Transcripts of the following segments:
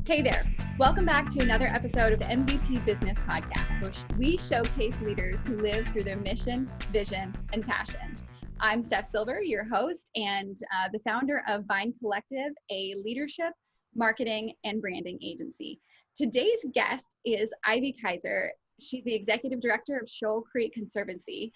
Hey there. Welcome back to another episode of MVP Business Podcast, where we showcase leaders who live through their mission, vision, and passion. I'm Steph Silver, your host and the founder of Vine Collective, a leadership, marketing, and branding agency. Today's guest is Ivey Kaiser. She's the executive director of Shoal Creek Conservancy.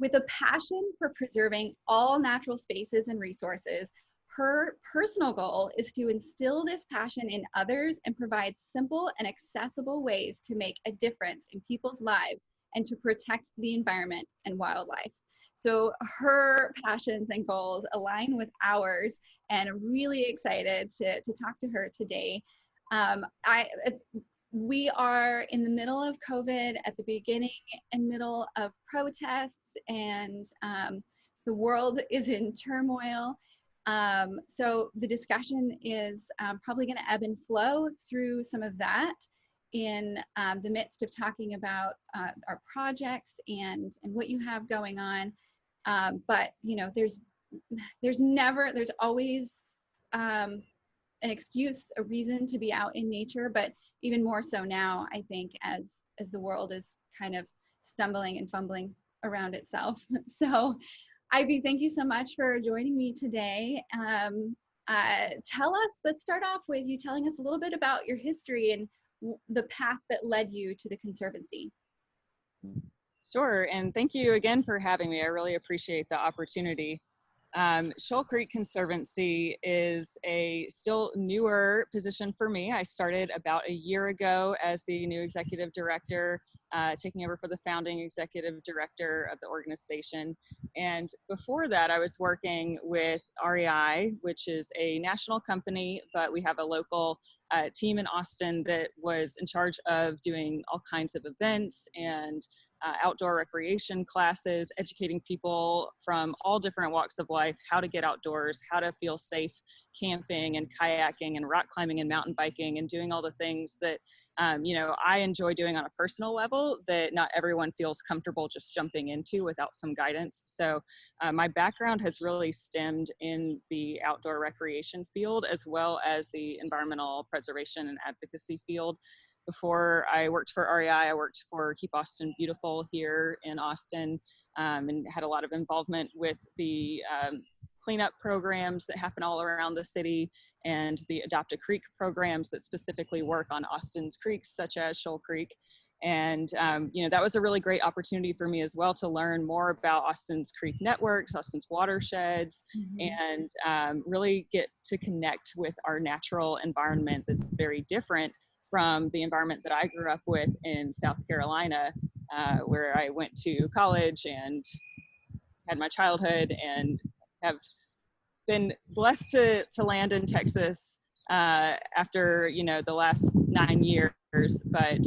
With a passion for preserving all natural spaces and resources, her personal goal is to instill this passion in others and provide simple and accessible ways to make a difference in people's lives and to protect the environment and wildlife. So her passions and goals align with ours, and I'm really excited to talk to her today. We are in the middle of COVID, at the beginning and middle of protests, and the world is in turmoil. So the discussion is probably going to ebb and flow through some of that in the midst of talking about our projects and what you have going on. But you know, there's always an excuse, a reason to be out in nature, but even more so now, I think, as the world is kind of stumbling and fumbling around itself. So Ivey, thank you so much for joining me today. Let's start off with you telling us a little bit about your history and the path that led you to the Conservancy. Sure, and thank you again for having me. I really appreciate the opportunity. Shoal Creek Conservancy is a still newer position for me. I started about a year ago as the new executive director, taking over for the founding executive director of the organization. And before that, I was working with REI, which is a national company, but we have a local team in Austin that was in charge of doing all kinds of events and outdoor recreation classes, educating people from all different walks of life, how to get outdoors, how to feel safe camping and kayaking and rock climbing and mountain biking and doing all the things that, I enjoy doing on a personal level that not everyone feels comfortable just jumping into without some guidance. So my background has really stemmed in the outdoor recreation field as well as the environmental preservation and advocacy field. Before I worked for REI, I worked for Keep Austin Beautiful here in Austin, and had a lot of involvement with the cleanup programs that happen all around the city and the Adopt a Creek programs that specifically work on Austin's creeks, such as Shoal Creek. And, that was a really great opportunity for me as well to learn more about Austin's creek networks, Austin's watersheds, and really get to connect with our natural environment that's very different from the environment that I grew up with in South Carolina, where I went to college and had my childhood and have been blessed to land in Texas after, the last 9 years. But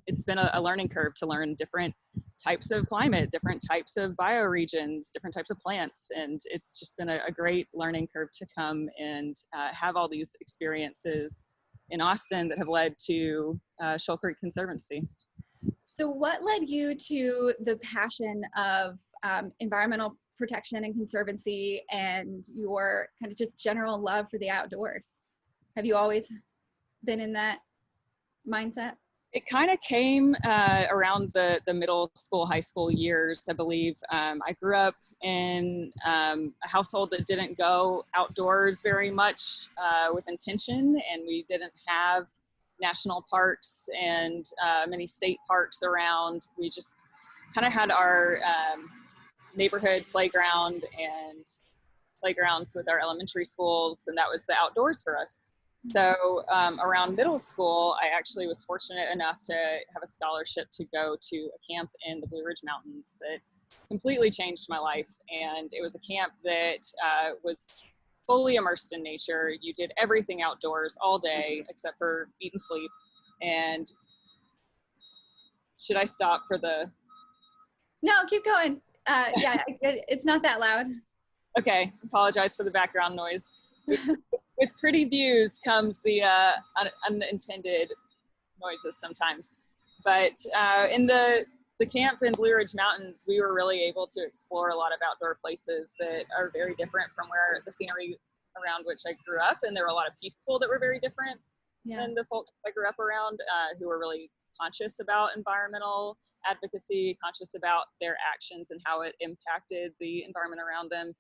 it's been a learning curve to learn different types of climate, different types of bioregions, different types of plants. And it's just been a great learning curve to come and have all these experiences in Austin that have led to Shoal Creek Conservancy. So what led you to the passion of environmental protection and conservancy and your kind of just general love for the outdoors? Have you always been in that mindset? It kind of came around the middle school, high school years, I believe. I grew up in a household that didn't go outdoors very much with intention, and we didn't have national parks and many state parks around. We just kind of had our neighborhood playground and playgrounds with our elementary schools, and that was the outdoors for us. So around middle school, I actually was fortunate enough to have a scholarship to go to a camp in the Blue Ridge Mountains that completely changed my life. And it was a camp that was fully immersed in nature. You did everything outdoors all day except for eat and sleep. And should I stop for the... No, keep going. Yeah, it's not that loud. Okay, apologize for the background noise. With pretty views comes the unintended noises sometimes. But in the camp in Blue Ridge Mountains, we were really able to explore a lot of outdoor places that are very different from where the scenery around which I grew up, and there were a lot of people that were very different. than the folks I grew up around, who were really conscious about environmental advocacy, conscious about their actions and how it impacted the environment around them.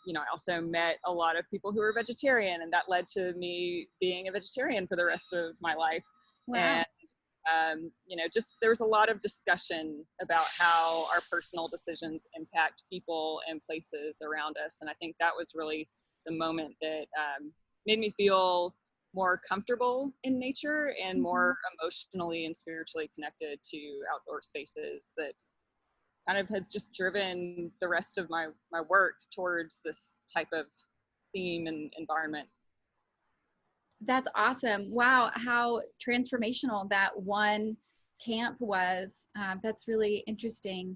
You know, I also met a lot of people who were vegetarian, and that led to me being a vegetarian for the rest of my life. Wow. And you know, just there was a lot of discussion about how our personal decisions impact people and places around us. And I think that was really the moment that made me feel more comfortable in nature and more emotionally and spiritually connected to outdoor spaces, that kind of has just driven the rest of my work towards this type of theme and environment. That's awesome. Wow, how transformational that one camp was. That's really interesting.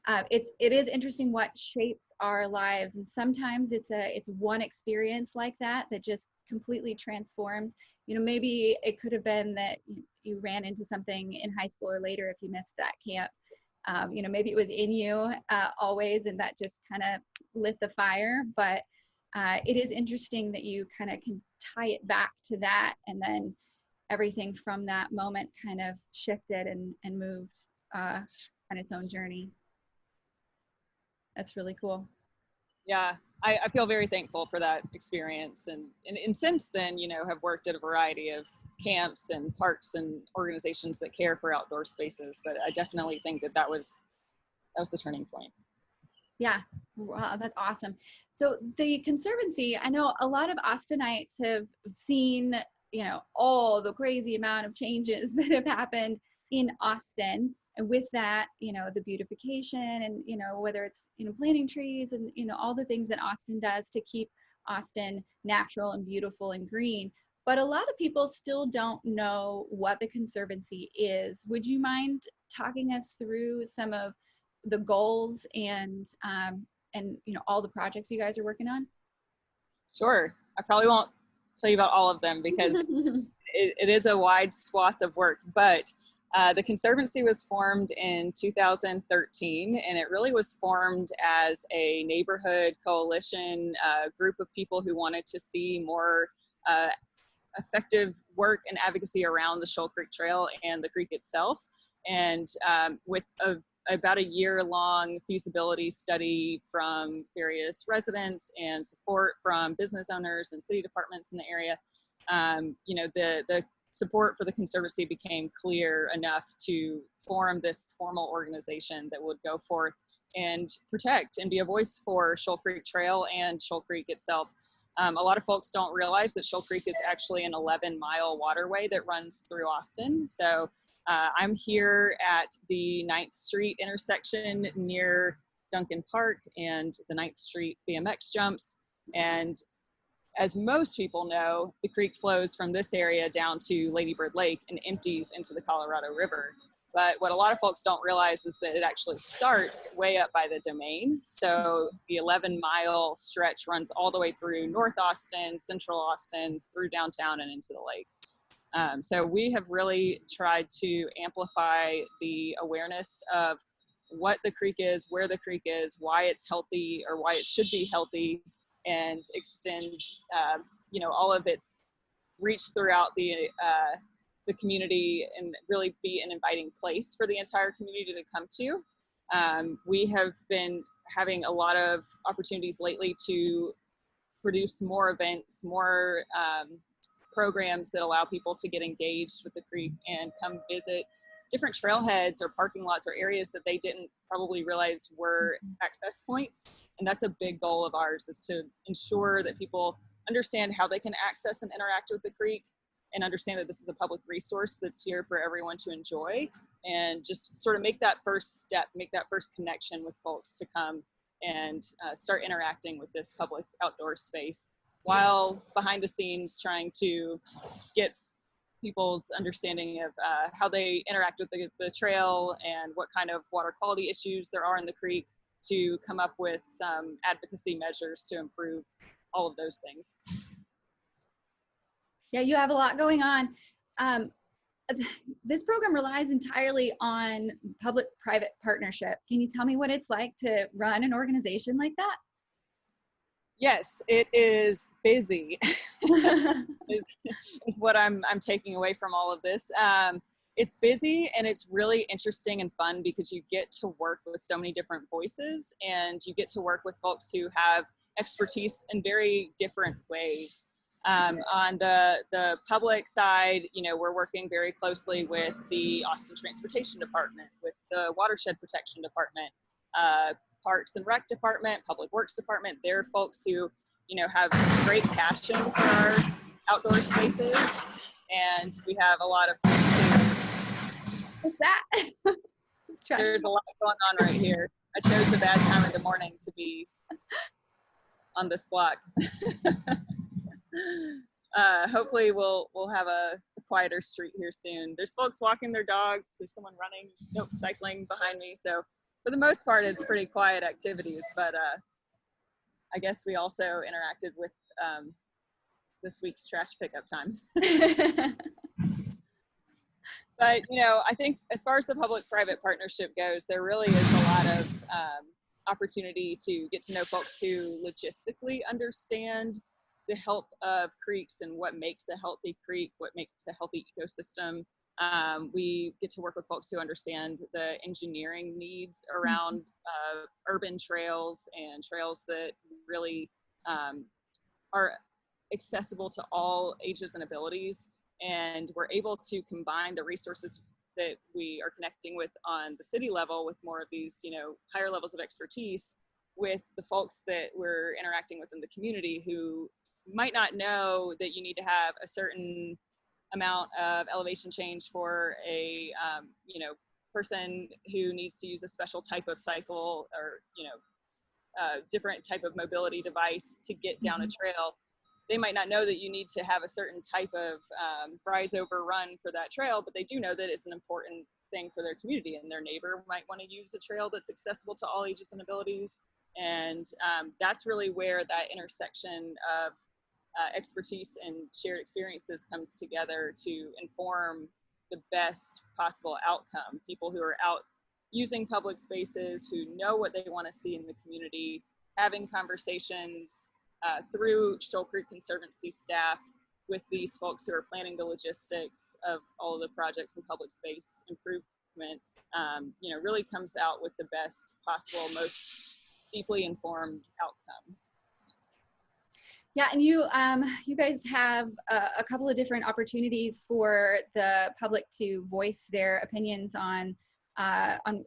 It is interesting what shapes our lives, and sometimes it's one experience like that that just completely transforms. You know, maybe it could have been that you ran into something in high school or later if you missed that camp. You know, maybe it was in you always, and that just kind of lit the fire. But it is interesting that you kind of can tie it back to that, and then everything from that moment kind of shifted and moved on its own journey. That's really cool. Yeah, I feel very thankful for that experience, and since then, you know, have worked at a variety of camps and parks and organizations that care for outdoor spaces. But I definitely think that was the turning point. Yeah, wow, that's awesome. So the Conservancy, I know a lot of Austinites have seen, you know, all the crazy amount of changes that have happened in Austin. And with that, you know, the beautification and, you know, whether it's, you know, planting trees and, you know, all the things that Austin does to keep Austin natural and beautiful and green. But a lot of people still don't know what the Conservancy is. Would you mind talking us through some of the goals and you know, all the projects you guys are working on? Sure. I probably won't tell you about all of them because it is a wide swath of work, but the Conservancy was formed in 2013, and it really was formed as a neighborhood coalition, group of people who wanted to see more effective work and advocacy around the Shoal Creek Trail and the creek itself. And with about a year-long feasibility study from various residents and support from business owners and city departments in the area, you know, the support for the Conservancy became clear enough to form this formal organization that would go forth and protect and be a voice for Shoal Creek Trail and Shoal Creek itself. A lot of folks don't realize that Shoal Creek is actually an 11-mile waterway that runs through Austin. So I'm here at the 9th Street intersection near Duncan Park and the 9th Street BMX jumps. And as most people know, the creek flows from this area down to Lady Bird Lake and empties into the Colorado River. But what a lot of folks don't realize is that it actually starts way up by the Domain. So the 11-mile stretch runs all the way through North Austin, Central Austin, through downtown and into the lake. So we have really tried to amplify the awareness of what the creek is, where the creek is, why it's healthy or why it should be healthy, and extend, you know, all of its reach throughout the community and really be an inviting place for the entire community to come to. We have been having a lot of opportunities lately to produce more events, more programs that allow people to get engaged with the creek and come visit different trailheads or parking lots or areas that they didn't probably realize were access points. And that's a big goal of ours, is to ensure that people understand how they can access and interact with the creek, and understand that this is a public resource that's here for everyone to enjoy, and just sort of make that first step, make that first connection with folks to come and start interacting with this public outdoor space, while behind the scenes trying to get people's understanding of how they interact with the trail and what kind of water quality issues there are in the creek, to come up with some advocacy measures to improve all of those things. Yeah, you have a lot going on. This program relies entirely on public-private partnership. Can you tell me what it's like to run an organization like that? Yes, it is busy. is what I'm taking away from all of this. It's busy and it's really interesting and fun because you get to work with so many different voices and you get to work with folks who have expertise in very different ways. On the public side, you know, we're working very closely with the Austin Transportation Department, with the Watershed Protection Department, Parks and Rec Department, Public Works Department. They're folks who, you know, have great passion for our outdoor spaces, and we have a lot of What's that? there's a lot going on right here. I chose a bad time of the morning to be on this block. Hopefully we'll have a quieter street here soon. There's folks walking their dogs, there's someone running, cycling behind me, so for the most part it's pretty quiet activities, but I guess we also interacted with this week's trash pickup time. But, you know, I think as far as the public-private partnership goes, there really is a lot of opportunity to get to know folks who logistically understand the health of creeks and what makes a healthy creek, what makes a healthy ecosystem. We get to work with folks who understand the engineering needs around urban trails and trails that really are accessible to all ages and abilities. And we're able to combine the resources that we are connecting with on the city level with more of these, you know, higher levels of expertise with the folks that we're interacting with in the community who might not know that you need to have a certain amount of elevation change for a, you know, person who needs to use a special type of cycle or, you know, different type of mobility device to get down a trail. They might not know that you need to have a certain type of rise over run for that trail, but they do know that it's an important thing for their community, and their neighbor might want to use a trail that's accessible to all ages and abilities. And that's really where that intersection of expertise and shared experiences comes together to inform the best possible outcome. People who are out using public spaces, who know what they want to see in the community, having conversations through Shoal Creek Conservancy staff with these folks who are planning the logistics of all of the projects and public space improvements, you know, really comes out with the best possible, most deeply informed outcome. Yeah, and you guys have a couple of different opportunities for the public to voice their opinions on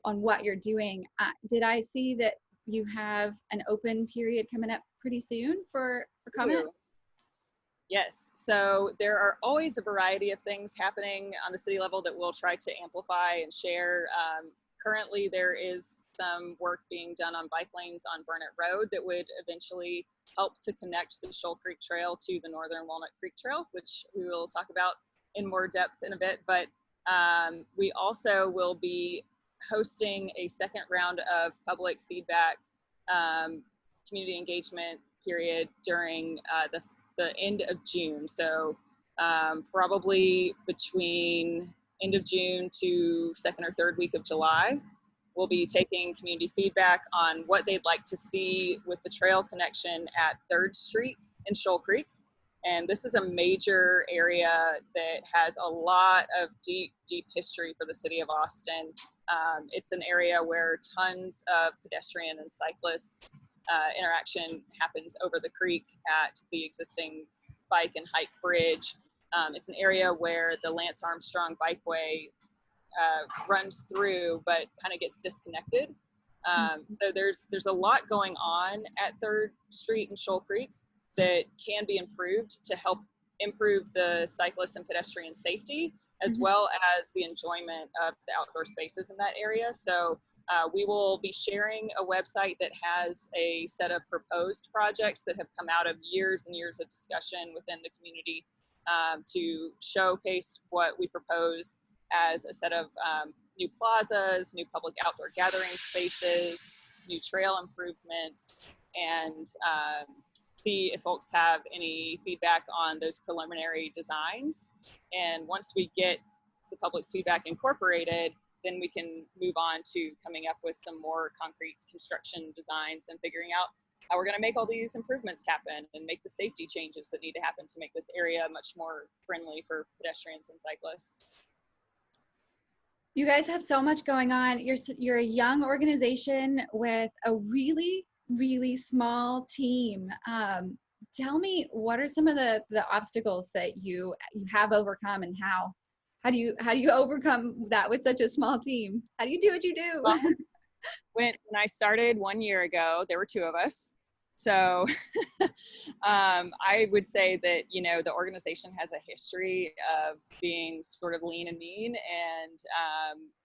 what you're doing. Did I see that you have an open period coming up pretty soon for comment? Yes, so there are always a variety of things happening on the city level that we'll try to amplify and share. Currently, there is some work being done on bike lanes on Burnett Road that would eventually help to connect the Shoal Creek Trail to the Northern Walnut Creek Trail, which we will talk about in more depth in a bit. But we also will be hosting a second round of public feedback community engagement period during the end of June. So probably between end of June to second or third week of July, we'll be taking community feedback on what they'd like to see with the trail connection at 3rd Street in Shoal Creek. And this is a major area that has a lot of deep history for the city of Austin. It's an area where tons of pedestrian and cyclist interaction happens over the creek at the existing bike and hike bridge. It's an area where the Lance Armstrong Bikeway runs through, but kind of gets disconnected. So there's a lot going on at 3rd Street and Shoal Creek that can be improved to help improve the cyclist and pedestrian safety, as well as the enjoyment of the outdoor spaces in that area. So we will be sharing a website that has a set of proposed projects that have come out of years and years of discussion within the community to showcase what we propose as a set of new plazas, new public outdoor gathering spaces, new trail improvements, and see if folks have any feedback on those preliminary designs. And once we get the public's feedback incorporated, then we can move on to coming up with some more concrete construction designs and figuring out how we're going to make all these improvements happen and make the safety changes that need to happen to make this area much more friendly for pedestrians and cyclists. You guys have so much going on. You're a young organization with a really, really small team. Tell me, what are some of the obstacles that you have overcome, and how do you overcome that with such a small team? How do you do what you do? Well, when I started 1 year ago, there were 2 of us. So I would say that, the organization has a history of being sort of lean and mean, and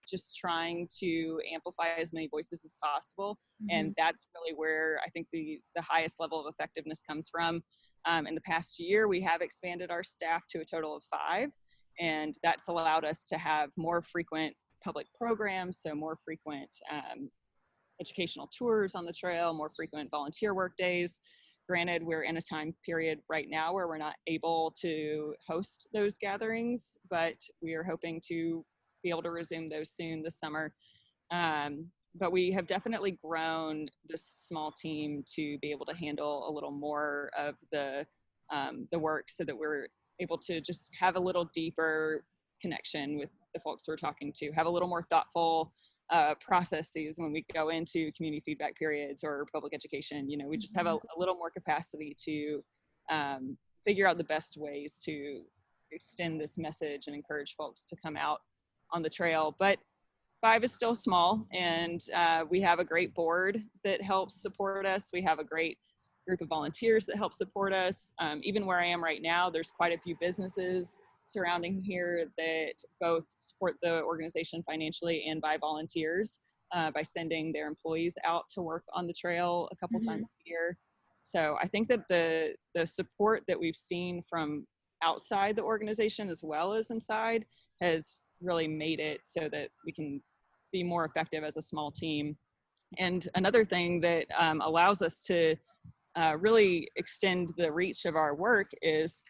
just trying to amplify as many voices as possible. Mm-hmm. And that's really where I think the highest level of effectiveness comes from. In the past year, we have expanded our staff to a total of 5, and that's allowed us to have more frequent public programs, so more frequent educational tours on the trail, more frequent volunteer work days. Granted, we're in a time period right now where we're not able to host those gatherings, but we are hoping to be able to resume those soon this summer. But we have definitely grown this small team to be able to handle a little more of the work, so that we're able to just have a little deeper connection with the folks we're talking to, have a little more thoughtful processes when we go into community feedback periods or public education. We just have a little more capacity to figure out the best ways to extend this message and encourage folks to come out on the trail. But 5 is still small, and we have a great board that helps support us. We have a great group of volunteers that help support us. Even where I am right now, there's quite a few businesses surrounding here that both support the organization financially and by volunteers, by sending their employees out to work on the trail a couple times a year. So I think that the support that we've seen from outside the organization as well as inside has really made it so that we can be more effective as a small team. And another thing that allows us to really extend the reach of our work is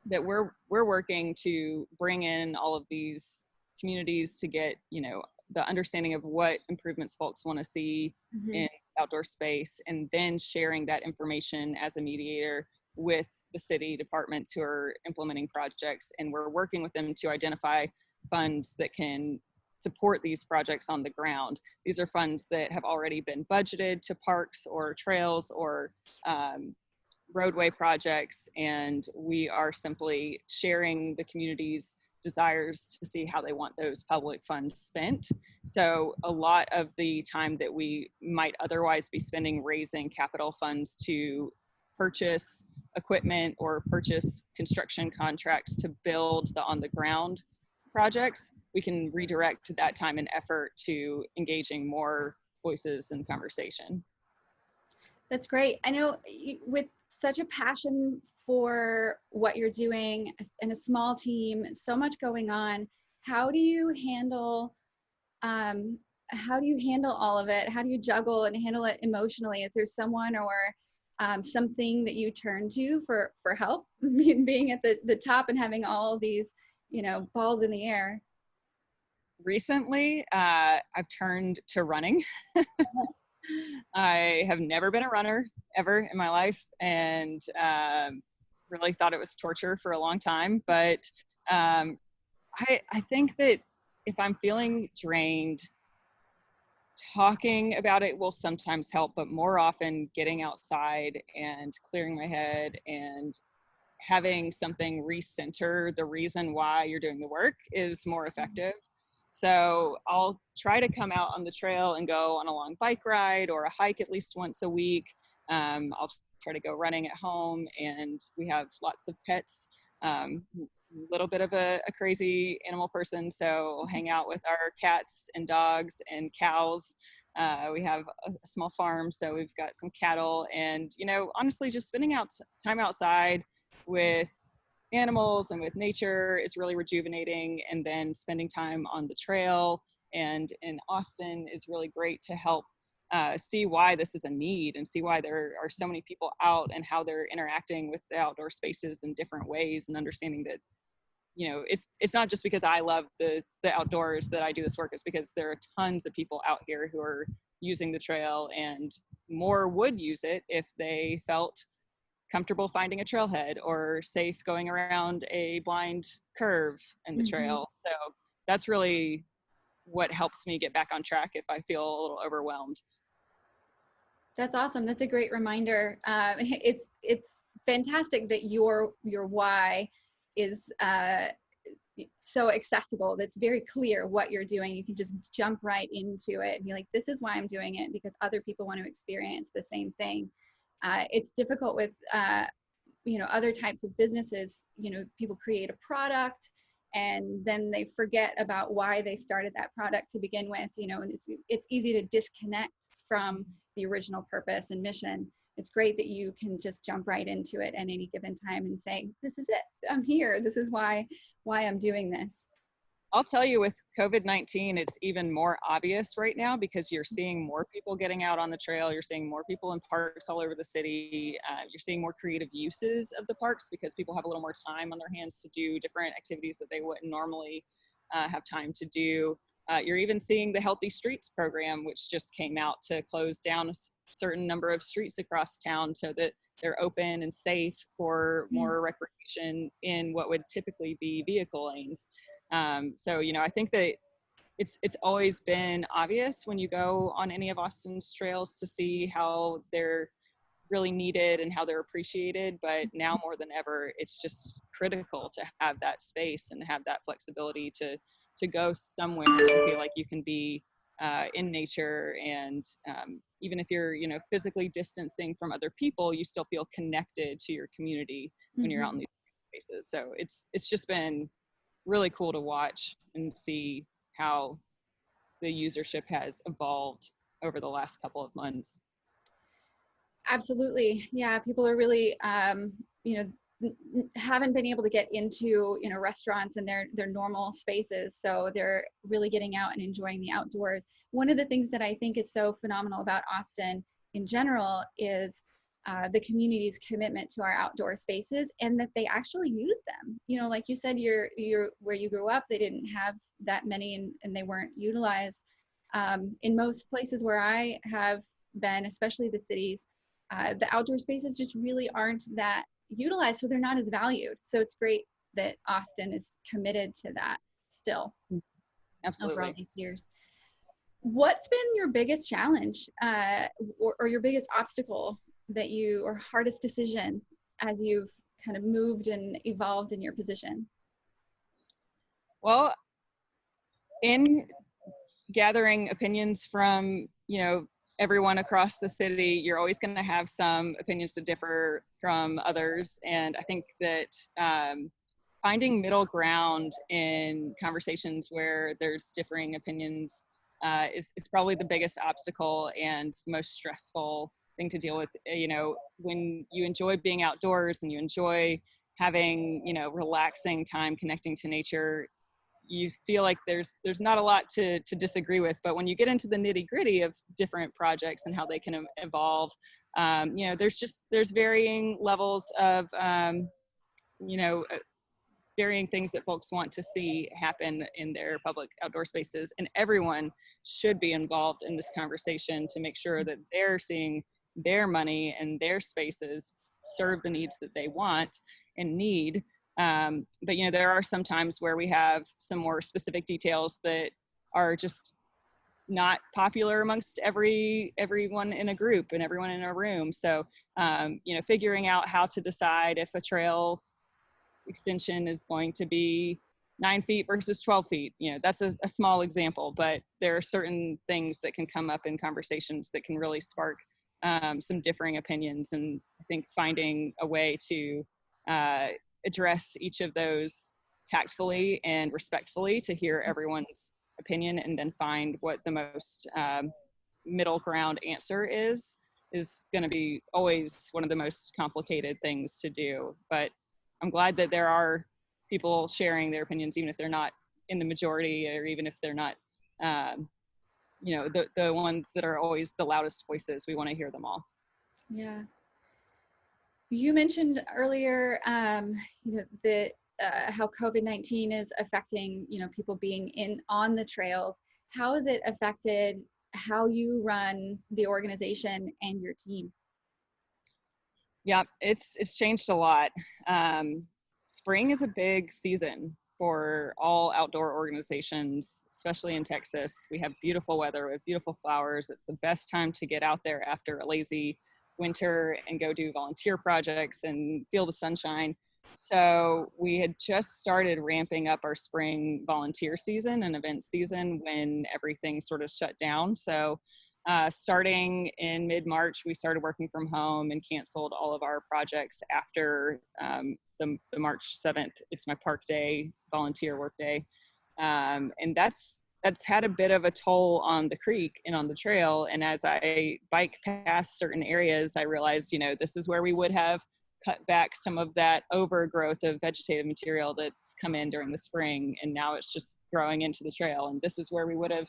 that we're working to bring in all of these communities to get, the understanding of what improvements folks want to see in outdoor space, and then sharing that information as a mediator with the city departments who are implementing projects. And we're working with them to identify funds that can support these projects on the ground. These are funds that have already been budgeted to parks or trails or roadway projects, and we are simply sharing the community's desires to see how they want those public funds spent. So a lot of the time that we might otherwise be spending raising capital funds to purchase equipment or purchase construction contracts to build the on-the-ground projects, we can redirect that time and effort to engaging more voices in conversation. That's great. I know with such a passion for what you're doing in a small team, so much going on, how do you handle all of it? How do you juggle and handle it emotionally? Is there someone or something that you turn to for help, being at the top and having all these, balls in the air? Recently, I've turned to running. I have never been a runner ever in my life, and really thought it was torture for a long time. But I think that if I'm feeling drained, talking about it will sometimes help, but more often getting outside and clearing my head and having something recenter the reason why you're doing the work is more effective. So I'll try to come out on the trail and go on a long bike ride or a hike at least once a week. I'll try to go running at home, and we have lots of pets. A little bit of a crazy animal person, so I'll hang out with our cats and dogs and cows. We have a small farm, so we've got some cattle, and honestly, just spending time outside with animals and with nature is really rejuvenating. And then spending time on the trail and in Austin is really great to help see why this is a need and see why there are so many people out and how they're interacting with the outdoor spaces in different ways, and understanding that it's not just because I love the outdoors that I do this work. It's because there are tons of people out here who are using the trail, and more would use it if they felt comfortable finding a trailhead or safe going around a blind curve in the Mm-hmm. trail. So that's really what helps me get back on track if I feel a little overwhelmed. That's awesome. That's a great reminder. It's fantastic that your why is so accessible. That's very clear what you're doing. You can just jump right into it and be like, this is why I'm doing it, because other people want to experience the same thing. It's difficult with other types of businesses. People create a product and then they forget about why they started that product to begin with, and it's easy to disconnect from the original purpose and mission. It's great that you can just jump right into it at any given time and say, this is it, I'm here, this is why I'm doing this. I'll tell you, with COVID-19, it's even more obvious right now because you're seeing more people getting out on the trail. You're seeing more people in parks all over the city. You're seeing more creative uses of the parks because people have a little more time on their hands to do different activities that they wouldn't normally have time to do. You're even seeing the Healthy Streets program, which just came out to close down a certain number of streets across town so that they're open and safe for more recreation in what would typically be vehicle lanes. So, I think that it's always been obvious when you go on any of Austin's trails to see how they're really needed and how they're appreciated. But now more than ever, it's just critical to have that space and have that flexibility to go somewhere and feel like you can be in nature. And even if you're, physically distancing from other people, you still feel connected to your community when you're out in these spaces. So it's just been really cool to watch and see how the usership has evolved over the last couple of months. Absolutely. Yeah, people are really, haven't been able to get into, restaurants and their normal spaces. So they're really getting out and enjoying the outdoors. One of the things that I think is so phenomenal about Austin in general is the community's commitment to our outdoor spaces, and that they actually use them. Like you said, you're where you grew up, they didn't have that many and they weren't utilized. In most places where I have been, especially the cities, the outdoor spaces just really aren't that utilized, so they're not as valued. So it's great that Austin is committed to that still. Absolutely. Over all these years. What's been your biggest challenge or your biggest obstacle or hardest decision as you've kind of moved and evolved in your position? Well, in gathering opinions from, everyone across the city, you're always going to have some opinions that differ from others. And I think that finding middle ground in conversations where there's differing opinions is probably the biggest obstacle and most stressful thing to deal with. When you enjoy being outdoors and you enjoy having, relaxing time connecting to nature, you feel like there's not a lot to disagree with. But when you get into the nitty gritty of different projects and how they can evolve, there's varying levels of, varying things that folks want to see happen in their public outdoor spaces. And everyone should be involved in this conversation to make sure that they're seeing their money and their spaces serve the needs that they want and need. But there are some times where we have some more specific details that are just not popular amongst everyone in a group and everyone in a room. So figuring out how to decide if a trail extension is going to be 9 feet versus 12 feet, that's a small example, but there are certain things that can come up in conversations that can really spark some differing opinions. And I think finding a way to address each of those tactfully and respectfully to hear everyone's opinion and then find what the most middle ground answer is going to be always one of the most complicated things to do. But I'm glad that there are people sharing their opinions, even if they're not in the majority, or even if they're not, the ones that are always the loudest voices. We want to hear them all. Yeah. You mentioned earlier, that how COVID-19 is affecting, people being on the trails. How has it affected how you run the organization and your team? Yeah, it's changed a lot. Spring is a big season for all outdoor organizations, especially in Texas. We have beautiful weather, we have beautiful flowers. It's the best time to get out there after a lazy winter and go do volunteer projects and feel the sunshine. So we had just started ramping up our spring volunteer season and event season when everything sort of shut down. So starting in mid-March, we started working from home and canceled all of our projects after the March 7th. It's my park day, volunteer work day. And that's had a bit of a toll on the creek and on the trail. And as I bike past certain areas, I realized, this is where we would have cut back some of that overgrowth of vegetative material that's come in during the spring. And now it's just growing into the trail. And this is where we would have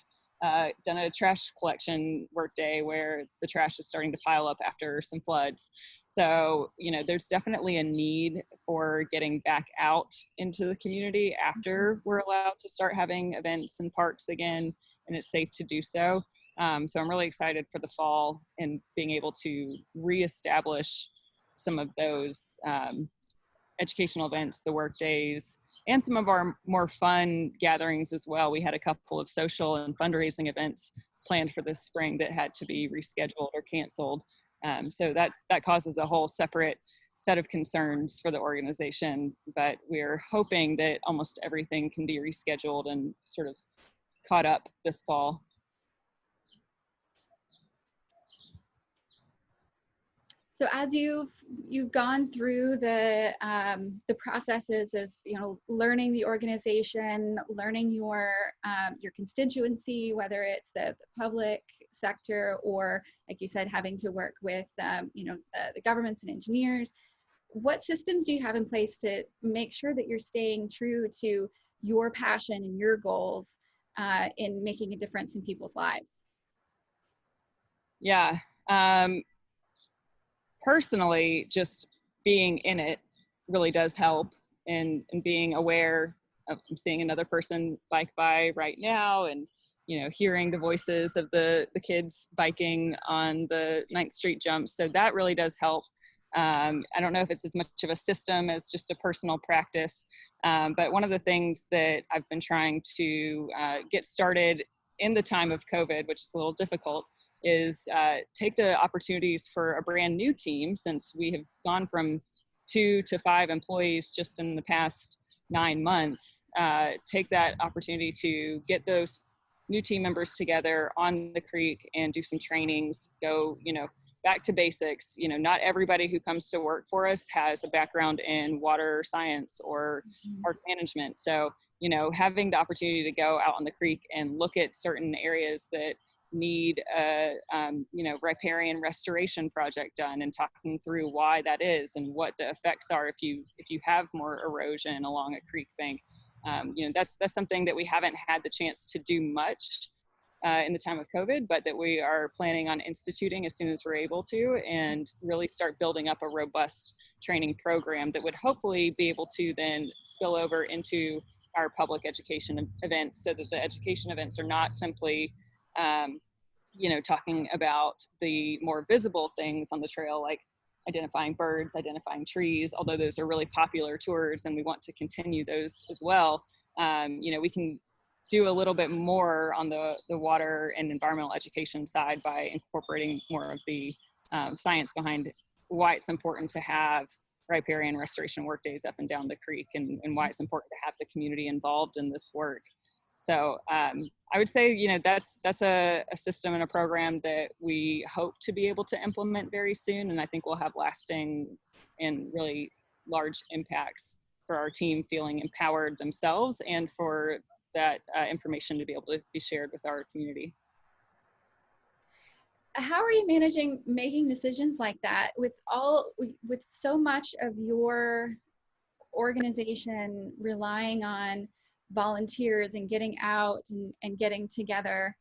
done a trash collection workday where the trash is starting to pile up after some floods. So, there's definitely a need for getting back out into the community after we're allowed to start having events and parks again, and it's safe to do so. So I'm really excited for the fall and being able to reestablish some of those educational events, the work days, and some of our more fun gatherings as well. We had a couple of social and fundraising events planned for this spring that had to be rescheduled or canceled. So that causes a whole separate set of concerns for the organization, but we're hoping that almost everything can be rescheduled and sort of caught up this fall. So as you've gone through the processes of learning the organization, learning your constituency, whether it's the public sector or, like you said, having to work with the governments and engineers, what systems do you have in place to make sure that you're staying true to your passion and your goals in making a difference in people's lives? Yeah. Personally, just being in it really does help, and being aware of seeing another person bike by right now, and hearing the voices of the kids biking on the 9th Street jumps. So that really does help. I don't know if it's as much of a system as just a personal practice, but one of the things that I've been trying to get started in the time of COVID, which is a little difficult, is take the opportunities for a brand new team, since we have gone from 2 to 5 employees just in the past 9 months. Take that opportunity to get those new team members together on the creek and do some trainings, go, back to basics. Not everybody who comes to work for us has a background in water science or park management. So, having the opportunity to go out on the creek and look at certain areas that need a riparian restoration project done, and talking through why that is and what the effects are if you have more erosion along a creek bank. That's something that we haven't had the chance to do much in the time of COVID, but that we are planning on instituting as soon as we're able to, and really start building up a robust training program that would hopefully be able to then spill over into our public education events, so that the education events are not simply talking about the more visible things on the trail, like identifying birds, identifying trees, although those are really popular tours and we want to continue those as well. We can do a little bit more on the water and environmental education side by incorporating more of the science behind why it's important to have riparian restoration work days up and down the creek, and why it's important to have the community involved in this work. So I would say, that's a system and a program that we hope to be able to implement very soon. And I think we'll have lasting and really large impacts for our team feeling empowered themselves, and for that information to be able to be shared with our community. How are you managing making decisions like that with so much of your organization relying on volunteers and getting out and getting together?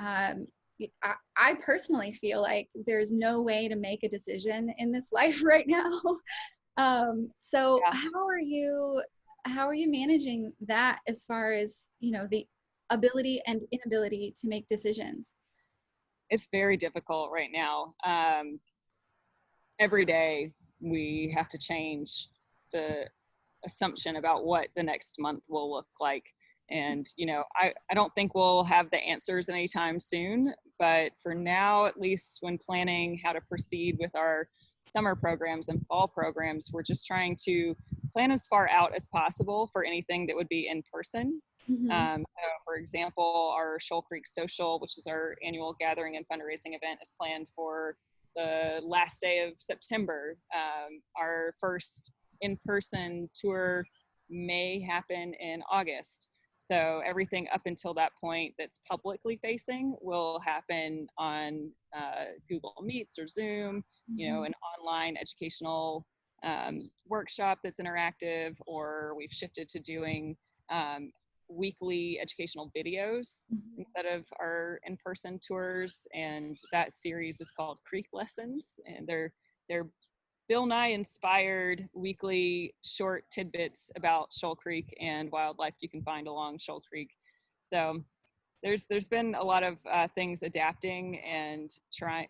I personally feel like there's no way to make a decision in this life right now. So yeah. How are you managing that as far as, the ability and inability to make decisions? It's very difficult right now. Every day we have to change the assumption about what the next month will look like. And, I don't think we'll have the answers anytime soon, but for now, at least when planning how to proceed with our summer programs and fall programs, we're just trying to plan as far out as possible for anything that would be in person. Mm-hmm. So for example, our Shoal Creek Social, which is our annual gathering and fundraising event, is planned for the last day of September. Our first in-person tour may happen in August. So everything up until that point that's publicly facing will happen on Google Meets or Zoom, an online educational workshop that's interactive, or we've shifted to doing weekly educational videos instead of our in-person tours. And that series is called Creek Lessons, and they're Bill Nye inspired weekly short tidbits about Shoal Creek and wildlife you can find along Shoal Creek. So there's been a lot of things adapting, and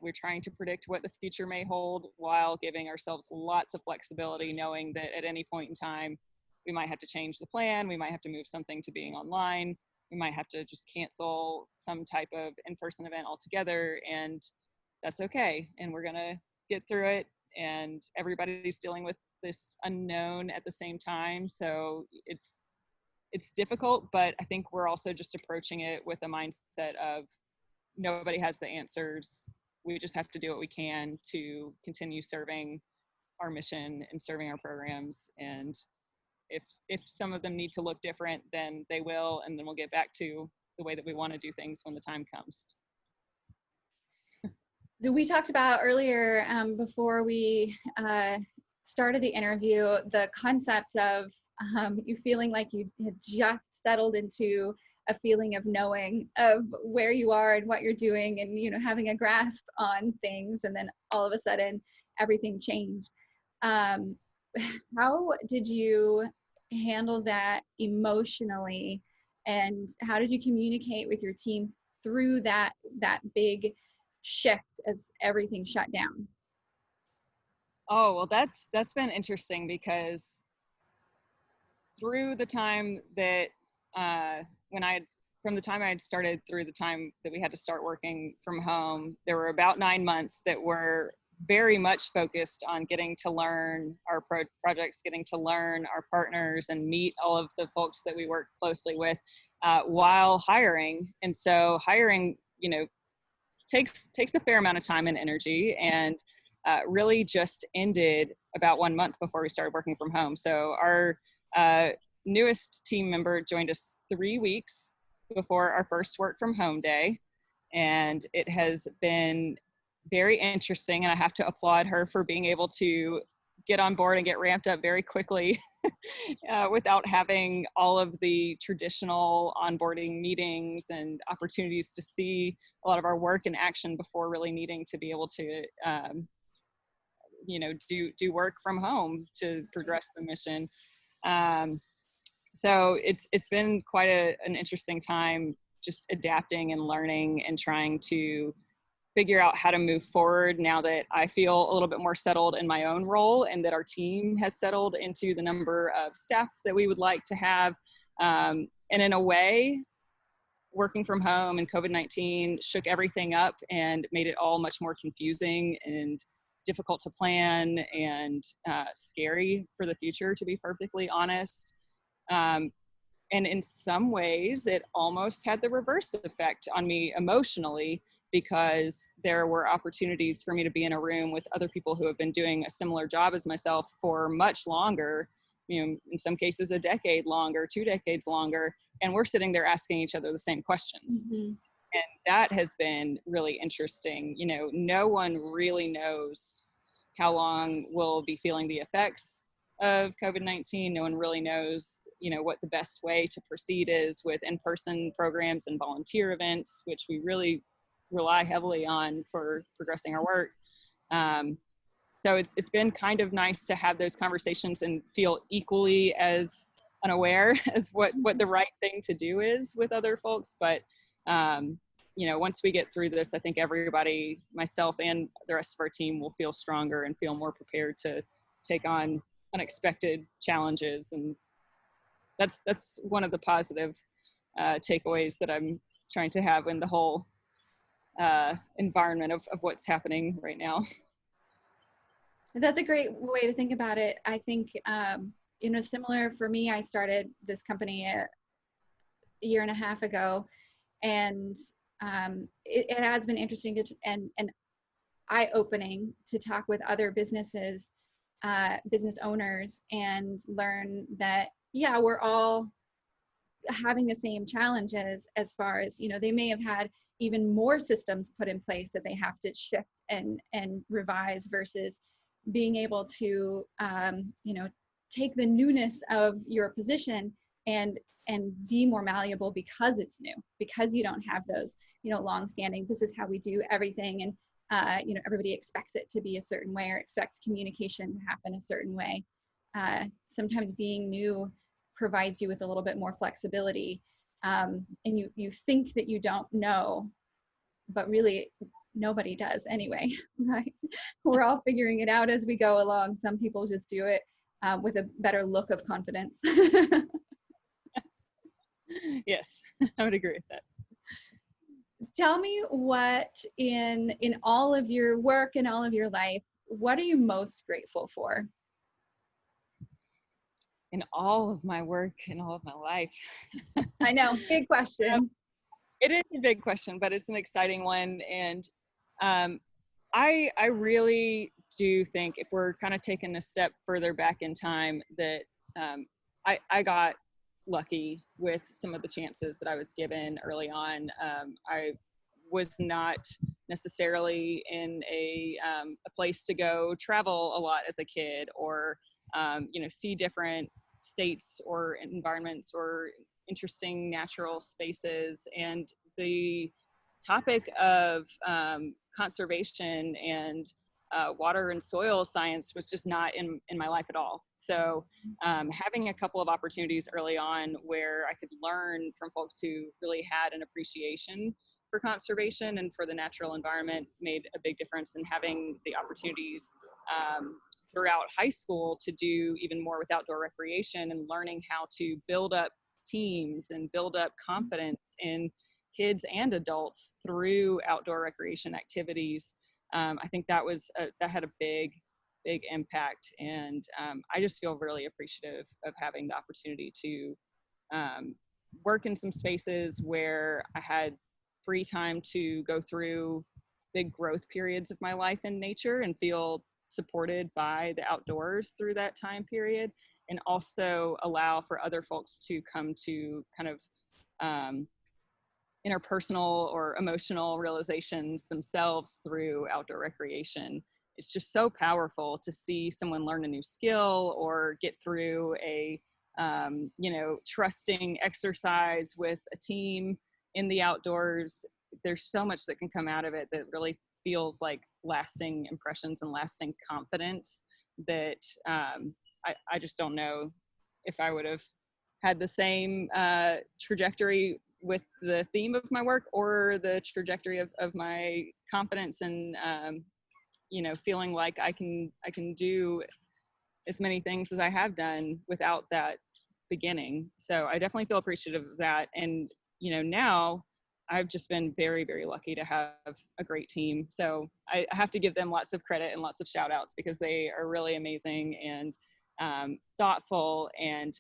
we're trying to predict what the future may hold while giving ourselves lots of flexibility, knowing that at any point in time we might have to change the plan, we might have to move something to being online, we might have to just cancel some type of in-person event altogether, and that's okay. And we're gonna get through it, and everybody's dealing with this unknown at the same time. So it's difficult, but I think we're also just approaching it with a mindset of nobody has the answers. We just have to do what we can to continue serving our mission and serving our programs. And if some of them need to look different, then they will, and then we'll get back to the way that we want to do things when the time comes. So we talked about earlier, before we started the interview, the concept of you feeling like you had just settled into a feeling of knowing of where you are and what you're doing, and having a grasp on things, and then all of a sudden everything changed. How did you handle that emotionally, and how did you communicate with your team through that big shift as everything shut down? Oh, well, that's been interesting, because through the time that from the time I had started through the time that we had to start working from home, there were about 9 months that were very much focused on getting to learn our projects, getting to learn our partners and meet all of the folks that we work closely with while hiring. And so hiring, takes a fair amount of time and energy, and really just ended about 1 month before we started working from home. So our newest team member joined us 3 weeks before our first work from home day. And it has been very interesting, and I have to applaud her for being able to get on board and get ramped up very quickly without having all of the traditional onboarding meetings and opportunities to see a lot of our work in action before really needing to be able to do work from home to progress the mission. So it's been quite an interesting time, just adapting and learning and trying to figure out how to move forward now that I feel a little bit more settled in my own role, and that our team has settled into the number of staff that we would like to have. And in a way, working from home and COVID-19 shook everything up and made it all much more confusing and difficult to plan, and scary for the future, to be perfectly honest. And in some ways, it almost had the reverse effect on me emotionally, because there were opportunities for me to be in a room with other people who have been doing a similar job as myself for much longer, in some cases a decade longer, 2 decades longer, and we're sitting there asking each other the same questions. Mm-hmm. And that has been really interesting. No one really knows how long we'll be feeling the effects of COVID-19. No one really knows, what the best way to proceed is with in-person programs and volunteer events, which we really rely heavily on for progressing our work. So it's been kind of nice to have those conversations and feel equally as unaware as what the right thing to do is with other folks. But once we get through this, I think everybody, myself and the rest of our team, will feel stronger and feel more prepared to take on unexpected challenges. And that's one of the positive takeaways that I'm trying to have in the whole environment of what's happening right now. That's a great way to think about it. I think, similar for me, I started this company a year and a half ago, and it has been interesting and eye-opening to talk with other business owners and learn that, yeah, we're all having the same challenges as far as, they may have had even more systems put in place that they have to shift and revise, versus being able to, take the newness of your position and be more malleable because it's new, because you don't have those, long-standing, this is how we do everything. And, everybody expects it to be a certain way, or expects communication to happen a certain way. Sometimes being new provides you with a little bit more flexibility. And you think that you don't know, but really nobody does anyway, right? We're all figuring it out as we go along. Some people just do it with a better look of confidence. Yes, I would agree with that. Tell me, what in all of your work and all of your life, what are you most grateful for? In all of my work and all of my life. I know, big question. It is a big question, but it's an exciting one. And I really do think, if we're kind of taking a step further back in time, that I got lucky with some of the chances that I was given early on. I was not necessarily in a place to go travel a lot as a kid, or see different states or environments or interesting natural spaces. And the topic of conservation and water and soil science was just not in my life at all. So having a couple of opportunities early on where I could learn from folks who really had an appreciation for conservation and for the natural environment made a big difference. And having the opportunities throughout high school to do even more with outdoor recreation, and learning how to build up teams and build up confidence in kids and adults through outdoor recreation activities. I think that had a big impact. And I just feel really appreciative of having the opportunity to work in some spaces where I had free time to go through big growth periods of my life in nature and feel supported by the outdoors through that time period, and also allow for other folks to come to kind of interpersonal or emotional realizations themselves through outdoor recreation. It's just so powerful to see someone learn a new skill or get through a trusting exercise with a team in the outdoors. There's so much that can come out of it that really feels like lasting impressions and lasting confidence that I just don't know if I would have had the same trajectory with the theme of my work, or the trajectory of my confidence and feeling like I can do as many things as I have done without that beginning. So I definitely feel appreciative of that. And now I've just been very, very lucky to have a great team. So I have to give them lots of credit and lots of shout outs, because they are really amazing and thoughtful and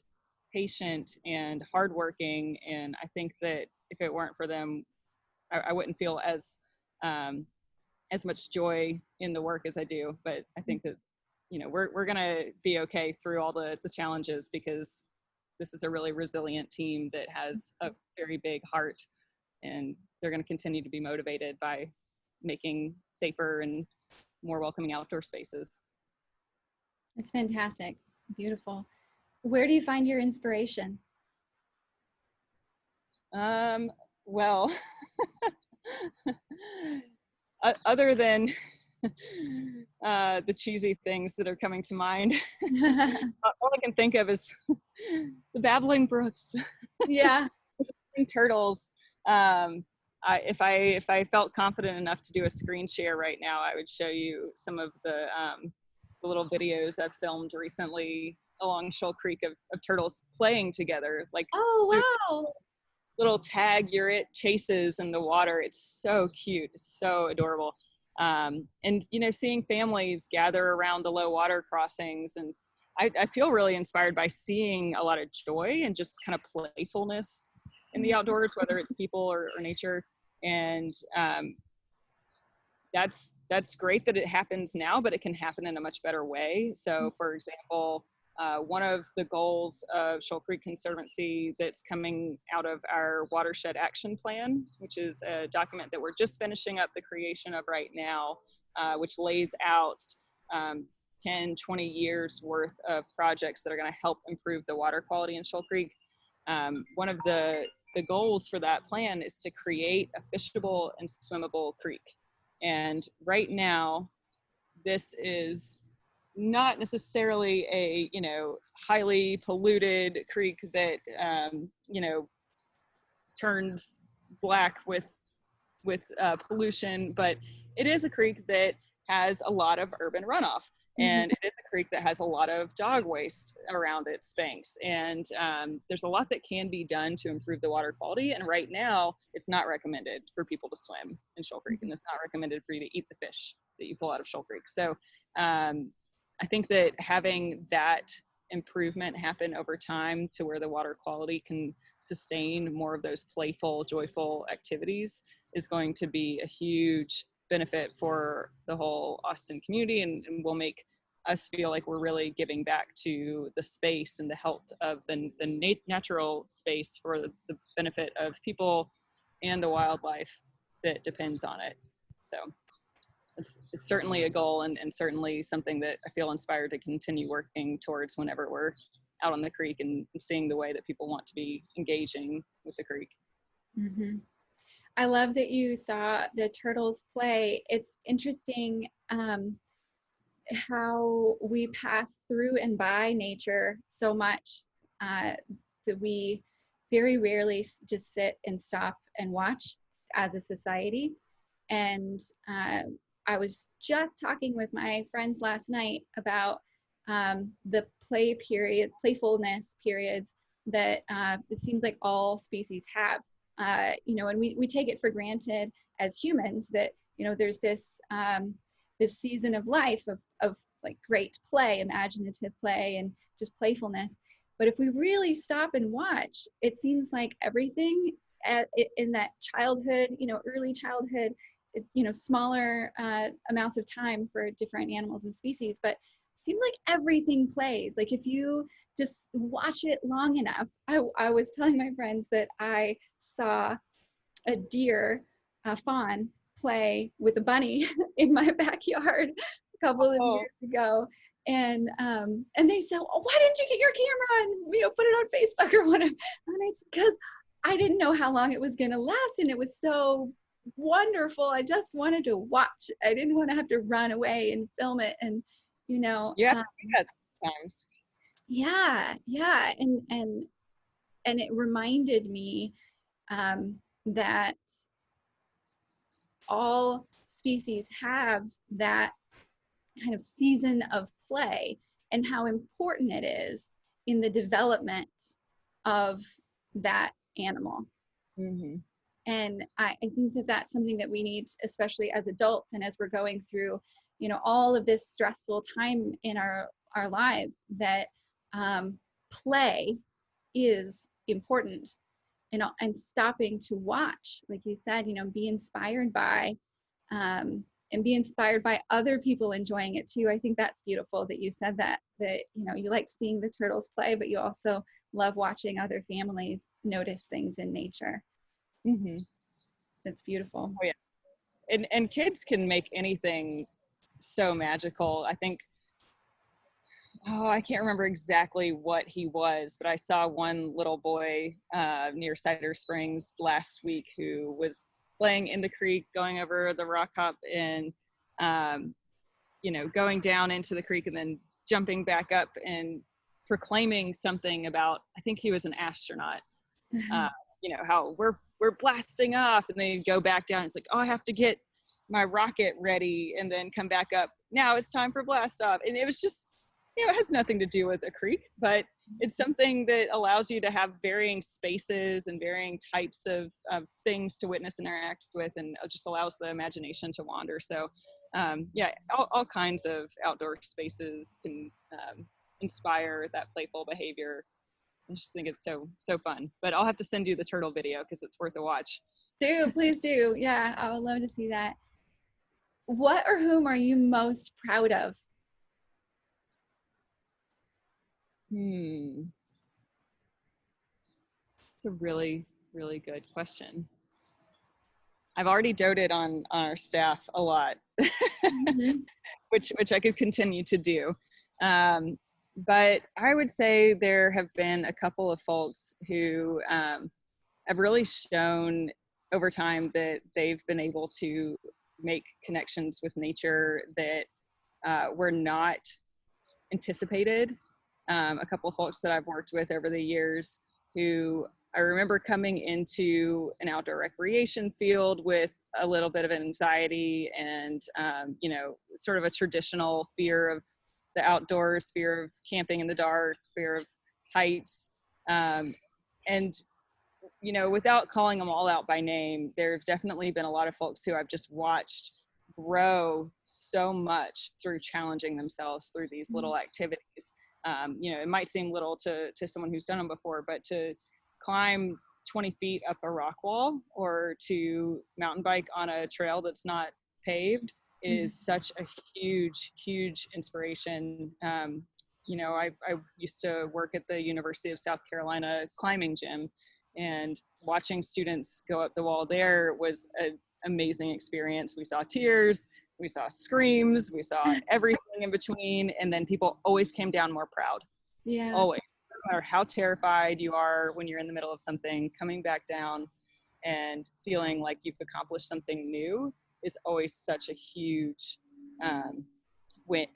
patient and hardworking. And I think that if it weren't for them, I wouldn't feel as much joy in the work as I do. But I think that, we're going to be okay through all the challenges, because this is a really resilient team that has a very big heart, and they're going to continue to be motivated by making safer and more welcoming outdoor spaces. It's fantastic. Beautiful. Where do you find your inspiration? Well, other than the cheesy things that are coming to mind, all I can think of is the babbling brooks. Yeah. The turtles. if I felt confident enough to do a screen share right now, I would show you some of the little videos I've filmed recently along Shoal Creek of turtles playing together, like doing Oh, wow. little tag you're it chases in the water. It's so cute. It's so adorable. And, you know, seeing families gather around the low water crossings. And I feel really inspired by seeing a lot of joy and just kind of playfulness in the outdoors, whether it's people or nature. And that's great that it happens now, but it can happen in a much better way. So, for example, one of the goals of Shoal Creek Conservancy that's coming out of our watershed action plan, which is a document that we're just finishing up the creation of right now, which lays out 10, 20 years worth of projects that are going to help improve the water quality in Shoal Creek. One of the goals for that plan is to create a fishable and swimmable creek. And right now, this is not necessarily a, you know, highly polluted creek that, you know, turns black with pollution, but it is a creek that has a lot of urban runoff. And it is a creek that has a lot of dog waste around its banks. And there's a lot that can be done to improve the water quality. And right now, it's not recommended for people to swim in Shoal Creek. And it's not recommended for you to eat the fish that you pull out of Shoal Creek. So I think that having that improvement happen over time to where the water quality can sustain more of those playful, joyful activities is going to be a huge benefit for the whole Austin community, and will make us feel like we're really giving back to the space and the health of the natural space for the benefit of people and the wildlife that depends on it. So it's certainly a goal, and certainly something that I feel inspired to continue working towards whenever we're out on the creek and seeing the way that people want to be engaging with the creek. Mm-hmm. I love that you saw the turtles play. It's interesting how we pass through and by nature so much that we very rarely just sit and stop and watch as a society. And I was just talking with my friends last night about the playfulness periods that it seems like all species have. You know, and we take it for granted as humans that, you know, there's this this season of life of like great play, imaginative play, and just playfulness. But if we really stop and watch, it seems like everything in that childhood, you know, early childhood, you know, smaller amounts of time for different animals and species, but it seems like everything plays. Like if you just watch it long enough. I was telling my friends that I saw a deer, a fawn, play with a bunny in my backyard a couple of years ago. And they said, oh, why didn't you get your camera and, you know, put it on Facebook or whatever? And it's because I didn't know how long it was going to last. And it was so wonderful. I just wanted to watch. I didn't want to have to run away and film it. And, you know, Sometimes. Yeah, and it reminded me that all species have that kind of season of play, and how important it is in the development of that animal. Mm-hmm. And I think that that's something that we need, especially as adults and as we're going through, you know, all of this stressful time in our lives, that play is important, and stopping to watch, like you said, you know, be inspired by and be inspired by other people enjoying it too. I think that's beautiful that you said that you know, you like seeing the turtles play, but you also love watching other families notice things in nature. Mm-hmm. It's beautiful. Oh yeah, and kids can make anything so magical. I think, I can't remember exactly what he was, but I saw one little boy near Cider Springs last week who was playing in the creek, going over the rock hop, and you know, going down into the creek and then jumping back up and proclaiming something about, I think he was an astronaut. how we're blasting off, and then you go back down. It's like, oh, I have to get my rocket ready and then come back up. Now it's time for blast off. And it was just, it has nothing to do with a creek, but it's something that allows you to have varying spaces and varying types of things to witness and interact with, and it just allows the imagination to wander. So all kinds of outdoor spaces can inspire that playful behavior. I just think it's so fun. But I'll have to send you the turtle video because it's worth a watch. Please do. Yeah, I would love to see that. What or whom are you most proud of? It's a really, really good question. I've already doted on our staff a lot, which I could continue to do. But I would say there have been a couple of folks who have really shown over time that they've been able to make connections with nature that were not anticipated. A couple of folks that I've worked with over the years who I remember coming into an outdoor recreation field with a little bit of anxiety and, sort of a traditional fear of the outdoors, fear of camping in the dark, fear of heights. Without calling them all out by name, there have definitely been a lot of folks who I've just watched grow so much through challenging themselves through these little activities. It might seem little to someone who's done them before, but to climb 20 feet up a rock wall or to mountain bike on a trail that's not paved is such a huge inspiration. I used to work at the University of South Carolina climbing gym, and watching students go up the wall there was an amazing experience. We saw tears, we saw screams, we saw everything in between, and then people always came down more proud. Yeah. Always. No matter how terrified you are when you're in the middle of something, coming back down and feeling like you've accomplished something new is always such a huge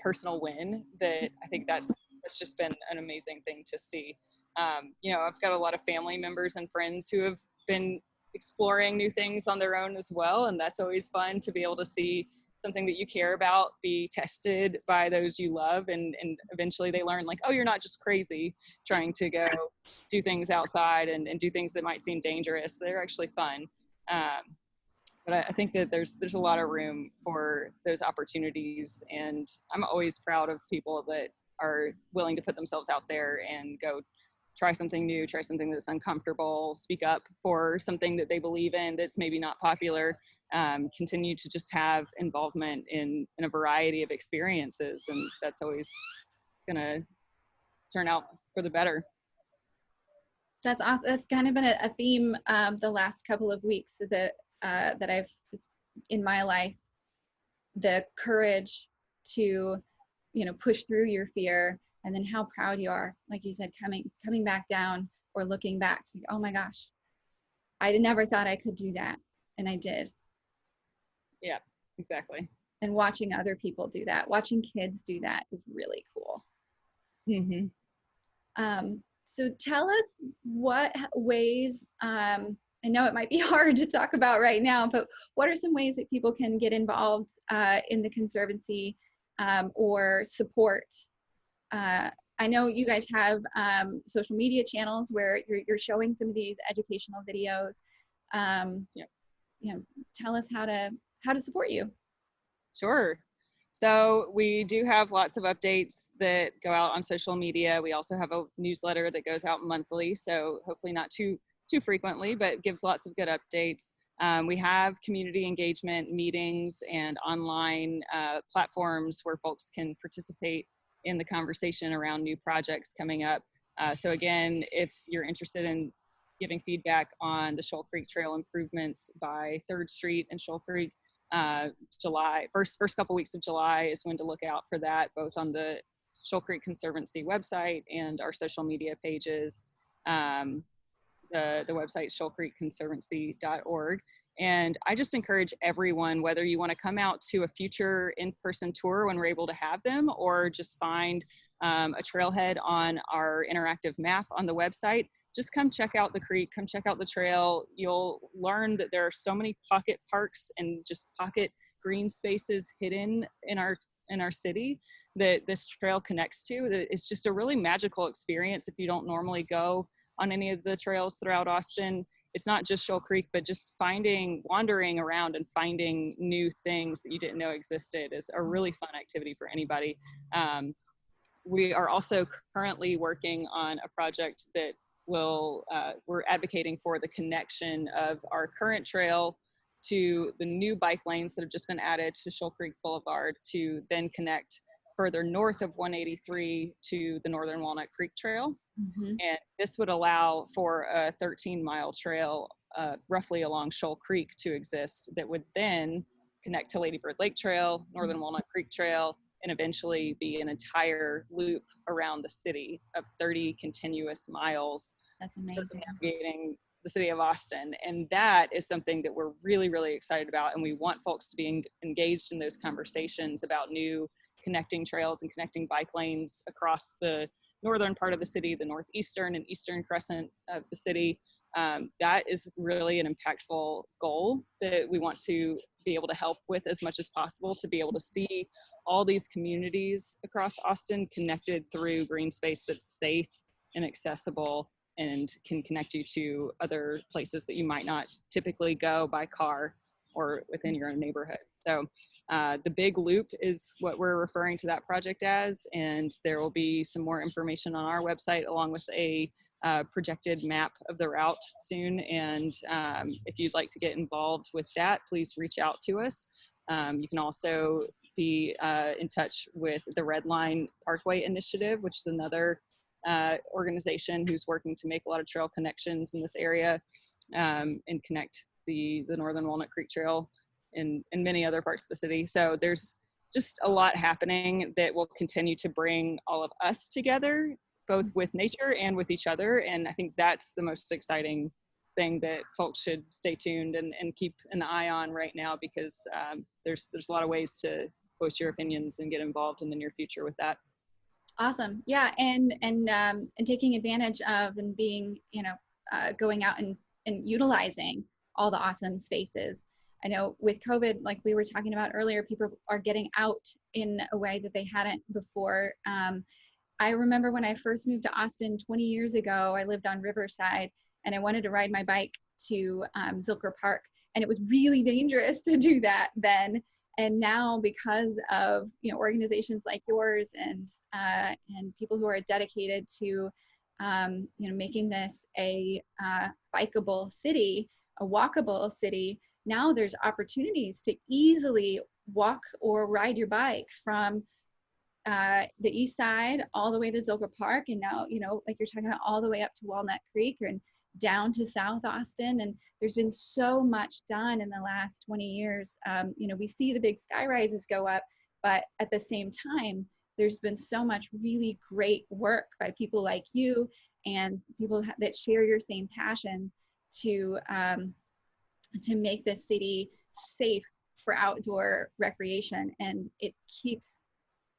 personal win that I think that's just been an amazing thing to see. I've got a lot of family members and friends who have been exploring new things on their own as well, and that's always fun to be able to see something that you care about be tested by those you love, and eventually they learn, like, oh, you're not just crazy trying to go do things outside and do things that might seem dangerous. They're actually fun. But I think that there's a lot of room for those opportunities, and I'm always proud of people that are willing to put themselves out there and go try something new, try something that's uncomfortable, speak up for something that they believe in that's maybe not popular, continue to just have involvement in a variety of experiences, and that's always gonna turn out for the better. That's awesome. That's kind of been a theme the last couple of weeks that I've in my life, the courage to push through your fear, and then how proud you are, like you said, coming back down or looking back to, oh my gosh, I never thought I could do that, and I did. Yeah, exactly. And watching other people do that, watching kids do that is really cool. So tell us what ways, I know it might be hard to talk about right now, but what are some ways that people can get involved in the Conservancy or support? I know you guys have social media channels where you're showing some of these educational videos. Tell us how to support you. Sure. So we do have lots of updates that go out on social media. We also have a newsletter that goes out monthly, so hopefully not too frequently, but gives lots of good updates. We have community engagement meetings and online platforms where folks can participate in the conversation around new projects coming up. So again, if you're interested in giving feedback on the Shoal Creek Trail improvements by 3rd Street and Shoal Creek, first couple weeks of July is when to look out for that, both on the Shoal Creek Conservancy website and our social media pages. The website shoalcreekconservancy.org. And I just encourage everyone, whether you want to come out to a future in-person tour when we're able to have them, or just find a trailhead on our interactive map on the website, just come check out the creek, come check out the trail. You'll learn that there are so many pocket parks and just pocket green spaces hidden in our city that this trail connects to. That it's just a really magical experience if you don't normally go on any of the trails throughout Austin. It's not just Shoal Creek, but just wandering around and finding new things that you didn't know existed is a really fun activity for anybody. We are also currently working on a project that we're advocating for the connection of our current trail to the new bike lanes that have just been added to Shoal Creek Boulevard to then connect further north of 183 to the Northern Walnut Creek Trail. Mm-hmm. And this would allow for a 13-mile trail roughly along Shoal Creek to exist that would then connect to Lady Bird Lake Trail, Northern Walnut Creek Trail, and eventually be an entire loop around the city of 30 continuous miles. That's amazing. Circumnavigating the city of Austin. And that is something that we're really, really excited about. And we want folks to be engaged in those conversations about new connecting trails and connecting bike lanes across the northern part of the city, the northeastern and eastern crescent of the city. That is really an impactful goal that we want to be able to help with as much as possible, to be able to see all these communities across Austin connected through green space that's safe and accessible and can connect you to other places that you might not typically go by car or within your own neighborhood. So the big loop is what we're referring to that project as, and there will be some more information on our website along with a projected map of the route soon. And if you'd like to get involved with that, please reach out to us. You can also be in touch with the Red Line Parkway Initiative, which is another organization who's working to make a lot of trail connections in this area and connect the Northern Walnut Creek Trail and many other parts of the city. So there's just a lot happening that will continue to bring all of us together, both with nature and with each other. And I think that's the most exciting thing that folks should stay tuned and keep an eye on right now, because there's a lot of ways to voice your opinions and get involved in the near future with that. Awesome. Yeah. And taking advantage of and being, going out and utilizing all the awesome spaces. I know with COVID, like we were talking about earlier, people are getting out in a way that they hadn't before. I remember when I first moved to Austin 20 years ago, I lived on Riverside and I wanted to ride my bike to Zilker Park, and it was really dangerous to do that then. And now, because of organizations like yours and people who are dedicated to making this a bikeable city, a walkable city, now there's opportunities to easily walk or ride your bike from the east side all the way to Zilker Park, and now like you're talking about, all the way up to Walnut Creek and down to South Austin. And there's been so much done in the last 20 years. We see the big sky rises go up, but at the same time, there's been so much really great work by people like you and people that share your same passion to make this city safe for outdoor recreation. And it keeps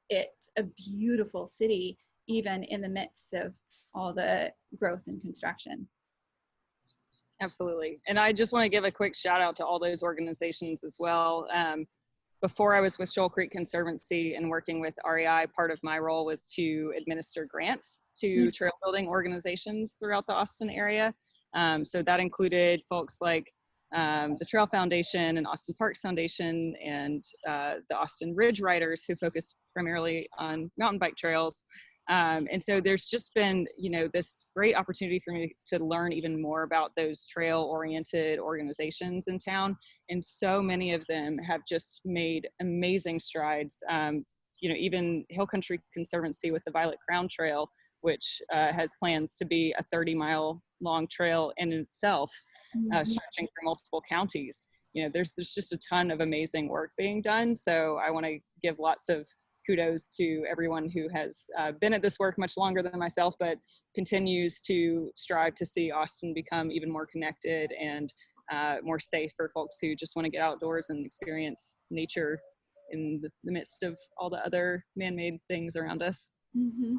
it a beautiful city, even in the midst of all the growth and construction. Absolutely. And I just want to give a quick shout out to all those organizations as well. Before I was with Shoal Creek Conservancy and working with REI, part of my role was to administer grants to trail building organizations throughout the Austin area. So that included folks like the Trail Foundation and Austin Parks Foundation and the Austin Ridge Riders, who focus primarily on mountain bike trails. And so there's just been, this great opportunity for me to learn even more about those trail-oriented organizations in town. And so many of them have just made amazing strides. Even Hill Country Conservancy with the Violet Crown Trail, which has plans to be a 30-mile long trail in itself, stretching through multiple counties. There's just a ton of amazing work being done. So I want to give lots of kudos to everyone who has been at this work much longer than myself, but continues to strive to see Austin become even more connected and more safe for folks who just want to get outdoors and experience nature in the midst of all the other man-made things around us. Mm-hmm.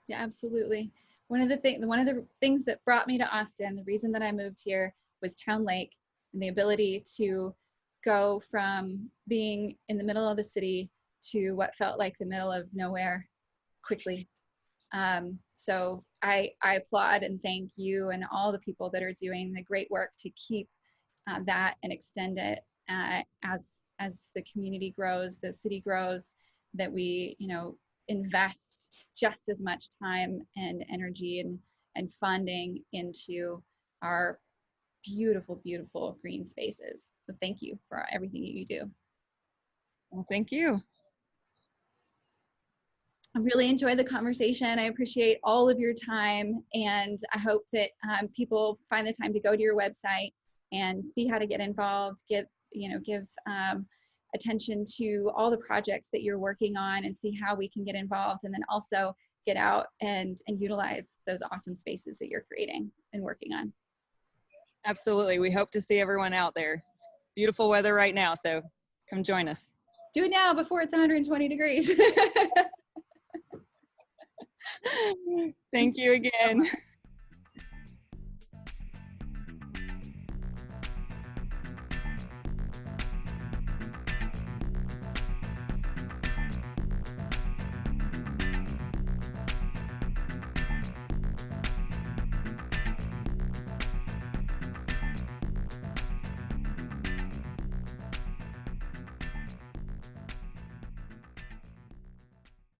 Yeah, absolutely. one of the things that brought me to Austin, the reason that I moved here, was Town Lake and the ability to go from being in the middle of the city to what felt like the middle of nowhere quickly. So I applaud and thank you and all the people that are doing the great work to keep that and extend it as the community grows, the city grows, that we, invest just as much time and energy and funding into our beautiful, beautiful green spaces. So thank you for everything that you do. Well, thank you. I really enjoyed the conversation. I appreciate all of your time, and I hope that people find the time to go to your website and see how to get involved, give attention to all the projects that you're working on and see how we can get involved, and then also get out and utilize those awesome spaces that you're creating and working on. Absolutely. We hope to see everyone out there. It's beautiful weather right now, so come join us. Do it now before it's 120 degrees. Thank you again.